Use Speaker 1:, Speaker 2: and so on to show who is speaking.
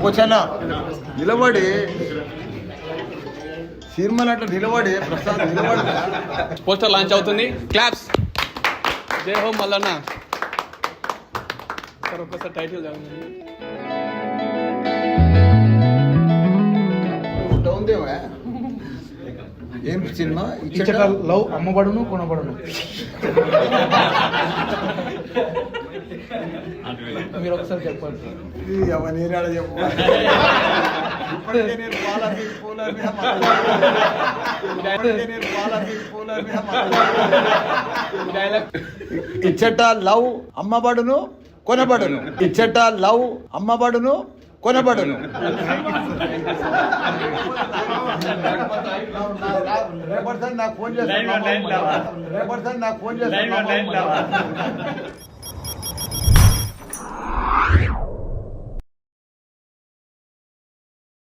Speaker 1: కూర్చోనా నిలబడి సినిమా అట్లా నిలబడి ప్రసాద్ నిలబడి
Speaker 2: పోస్టర్ లాంచ్ అవుతుంది. క్లాప్స్. జై హో మల్లన్న. సార్ ఒక్కసారి టైటిల్
Speaker 1: ఉందేవా ఏం సినిమా
Speaker 3: ఇచ్చట లవ్ అమ్మబడును కొనబడును. మీరు ఒకసారి చెప్పండి.
Speaker 1: నేనాడ చెప్పు ఇచ్చట లవ్ అమ్మబడును కొనబడును. ఇచ్చట లవ్ అమ్మబడును కొనబడును. రేపటి నాకు ఫోన్ చేస్తాను.